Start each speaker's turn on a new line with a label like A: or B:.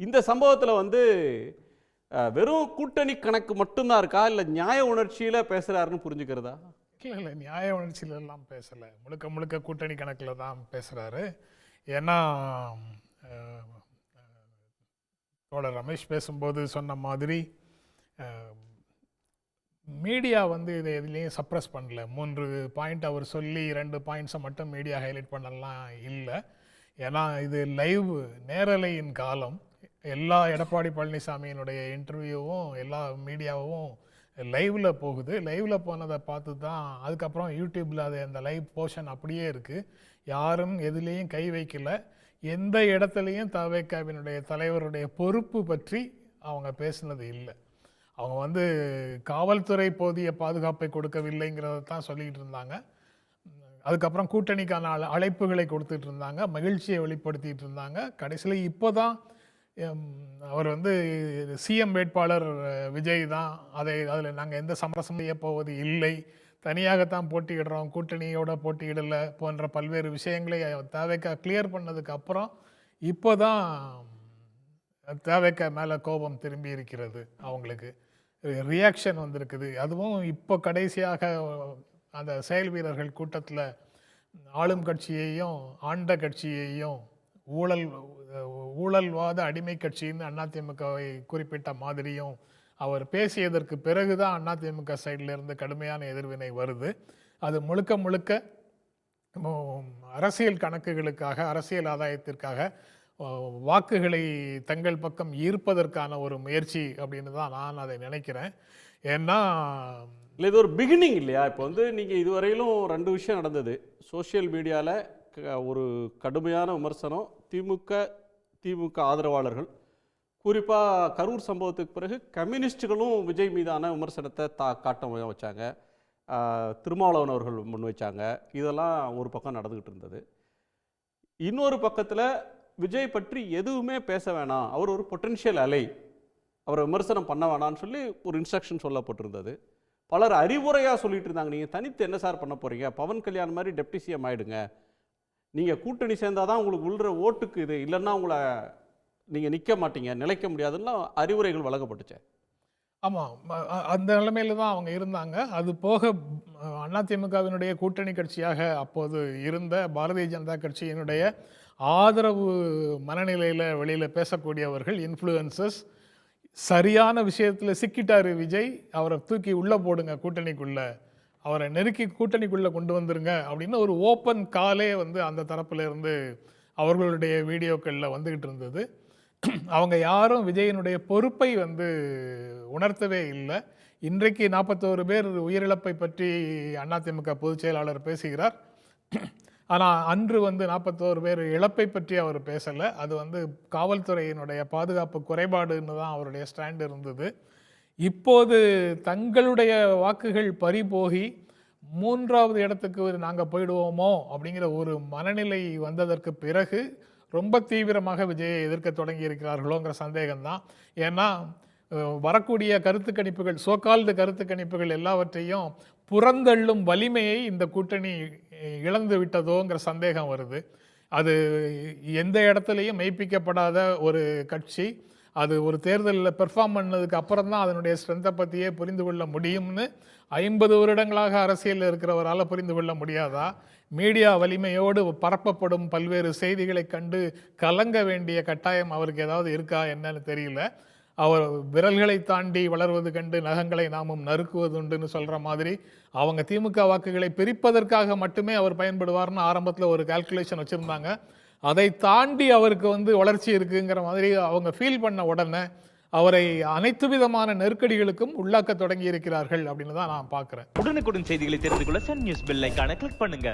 A: இந்த சம்பவத்தில் வந்து வெறும் கூட்டணி கணக்கு மட்டும்தான் இருக்கா, இல்லை நியாய உணர்ச்சியில் பேசுகிறாருன்னு புரிஞ்சுக்கிறதா?
B: இல்லை நியாய உணர்ச்சியிலெல்லாம் பேசலை, முழுக்க முழுக்க கூட்டணி கணக்கில் தான் பேசுகிறாரு. ஏன்னா தோழர் ரமேஷ் பேசும்போது சொன்ன மாதிரி மீடியா வந்து இதை எதுலேயும் சப்ரஸ் பண்ணல. 3 பாயிண்ட் அவர் சொல்லி 2 பாயிண்ட்ஸை மட்டும் மீடியா ஹைலைட் பண்ணலாம் இல்லை. ஏன்னா இது லைவ் நேரலையின் காலம். எல்லா எடப்பாடி பழனிசாமியினுடைய இன்டர்வியூவும் எல்லா மீடியாவும் லைவில் போகுது. லைவில் போனதை பார்த்து தான் அதுக்கப்புறம் யூடியூப்பில் அது அந்த லைவ் போர்ஷன் அப்படியே இருக்குது. யாரும் எதுலேயும் கை வைக்கல. எந்த இடத்துலையும் தவேகாவினுடைய தலைவருடைய பொறுப்பு பற்றி அவங்க பேசுனது இல்லை. அவங்க வந்து காவல்துறை போதிய பாதுகாப்பை கொடுக்கவில்லைங்கிறத தான் சொல்லிக்கிட்டு இருந்தாங்க. அதுக்கப்புறம் கூட்டணிக்கான அழைப்புகளை கொடுத்துட்டு இருந்தாங்க, மகிழ்ச்சியை வெளிப்படுத்திட்டு இருந்தாங்க. கடைசியில் இப்போ தான் அவர் வந்து சிஎம் வேட்பாளர் விஜய் தான், அதில் நாங்கள் எந்த சமரசம் செய்ய போவது இல்லை, தனியாகத்தான் போட்டியிடுறோம், கூட்டணியோட போட்டியிடலை போன்ற பல்வேறு விஷயங்களை தவேகா கிளியர் பண்ணதுக்கு அப்புறம் இப்போ தான் தவேகா மேலே கோபம் திரும்பி இருக்கிறது. அவங்களுக்கு ரியாக்ஷன் வந்திருக்குது. அதுவும் இப்போ கடைசியாக அந்த செயல் வீரர்கள் கூட்டத்தில் ஆளும் கட்சியையும் ஆண்ட கட்சியையும் ஊழல்வாத அடிமை கட்சின்னு அதிமுகவை குறிப்பிட்ட மாதிரியும் அவர் பேசியதற்கு பிறகுதான் அதிமுக சைடில் இருந்து கடுமையான எதிர்வினை வருது. அது முழுக்க முழுக்க அரசியல் கணக்குகளுக்காக, அரசியல் ஆதாயத்திற்காக, வாக்குகளை தங்கள் பக்கம் ஈர்ப்பதற்கான ஒரு முயற்சி அப்படின்னு தான் நான் அதை நினைக்கிறேன். ஏன்னா
A: இல்லை, இது ஒரு பிகினிங் இல்லையா? இப்போ வந்து நீங்கள் இதுவரையிலும் 2 விஷயம் நடந்தது. சோஷியல் மீடியாவில் ஒரு கடுமையான விமர்சனம், திமுக ஆதரவாளர்கள், குறிப்பாக கரூர் சம்பவத்துக்கு பிறகு கம்யூனிஸ்டுகளும் விஜய் மீதான விமர்சனத்தை காட்ட வச்சாங்க, திருமாவளவன் அவர்கள் முன் வச்சாங்க. இதெல்லாம் ஒரு பக்கம் நடந்துக்கிட்டு இருந்தது. இன்னொரு பக்கத்தில் விஜய் பற்றி எதுவுமே பேச வேணாம், அவர் ஒரு பொட்டென்ஷியல் அலை, அவரை விமர்சனம் பண்ண வேணான்னு சொல்லி ஒரு இன்ஸ்ட்ரக்ஷன் சொல்லப்பட்டிருந்தது. பலர் அறிவுரையாக சொல்லிட்டு இருந்தாங்க, நீங்கள் தனித்து என்ன சார் பண்ண போகிறீங்க, பவன் கல்யாண் மாதிரி டெப்டி சிஎம் ஆகிடுங்க, நீங்கள் கூட்டணி சேர்ந்தால் தான் உங்களுக்கு விழுற ஓட்டுக்கு இது, இல்லைன்னா உங்களை நீங்கள் நிற்க மாட்டீங்க, நிலைக்க முடியாதுன்னா அறிவுரைகள் வழங்கப்பட்டுச்சு.
B: ஆமாம், அந்த நிலைமையில தான் அவங்க இருந்தாங்க. அது போக அதிமுகவினுடைய கூட்டணி கட்சியாக அப்போது இருந்த பாரதிய ஜனதா கட்சியினுடைய ஆதரவு மனநிலையில் வெளியில் பேசக்கூடியவர்கள், இன்ஃப்ளூயன்சஸ், சரியான விஷயத்தில் சிக்கிட்டார் விஜய், அவரை தூக்கி உள்ளே போடுங்க, கூட்டணிக்குள்ளே அவரை நெருக்கி கூட்டணிக்குள்ளே கொண்டு வந்துருங்க அப்படின்னு ஒரு ஓப்பன் காலே வந்து அந்த தரப்புல இருந்து அவர்களுடைய வீடியோக்களில் வந்துக்கிட்டு இருந்தது. அவங்க யாரும் விஜயனுடைய பொறுப்பை வந்து உணர்த்தவே இல்லை. இன்றைக்கு 41 பேர் உயிரிழப்பை பற்றி அதிமுக பொதுச் செயலாளர் பேசுகிறார். ஆனால் அன்று வந்து 41 பேர் இழப்பை பற்றி அவர் பேசலை. அது வந்து காவல்துறையினுடைய பாதுகாப்பு குறைபாடுன்னு தான் அவருடைய ஸ்டாண்ட் இருந்தது. இப்போது தங்களுடைய வாக்குகள் பறிபோகி 3வது இடத்துக்கு நாங்கள் போயிடுவோமோ அப்படிங்கிற ஒரு மனநிலை வந்ததற்கு பிறகு ரொம்ப தீவிரமாக விஜயை எதிர்க்க தொடங்கி இருக்கிறார்களோங்கிற சந்தேகம்தான். ஏன்னா வரக்கூடிய கருத்து கணிப்புகள், சோகால்டு கருத்து கணிப்புகள் எல்லாவற்றையும் புறந்தள்ளும் வலிமையை இந்த கூட்டணி இழந்து விட்டதோங்கிற சந்தேகம் வருது. அது எந்த இடத்துலையும் மெய்ப்பிக்கப்படாத ஒரு கட்சி, அது ஒரு தேர்தலில் பெர்ஃபார்ம் பண்ணதுக்கு அப்புறம் தான் அதனுடைய ஸ்ட்ரென்த்தை பற்றியே புரிந்து கொள்ள முடியும்னு 50 வருடங்களாக அரசியலில் இருக்கிறவரால் புரிந்து கொள்ள முடியாதா? மீடியா வலிமையோடு பரப்பப்படும் பல்வேறு செய்திகளை கண்டு கலங்க வேண்டிய கட்டாயம் அவருக்கு ஏதாவது இருக்கா என்னன்னு தெரியல. அவர் விரல்களை தாண்டி வளர்வது கண்டு நகங்களை நாமும் நறுக்குவதுண்டுன்னு சொல்கிற மாதிரி அவங்க திமுக வாக்குகளை பிரிப்பதற்காக மட்டுமே அவர் பயன்படுவார்னு ஆரம்பத்தில் ஒரு கால்குலேஷன் வச்சுருந்தாங்க. அதை தாண்டி அவருக்கு வந்து வளர்ச்சி இருக்குங்கிற மாதிரி அவங்க ஃபீல் பண்ண உடனே அவரை அனைத்து விதமான நெருக்கடிகளுக்கும் உள்ளாக்க தொடங்கி இருக்கிறார்கள் அப்படின்னு தான் நான் பார்க்குறேன்.
C: உடனுக்குடன் செய்திகளை தெரிந்து கொள்ள சன் நியூஸ் பெல் ஐகானை கிளிக் பண்ணுங்க.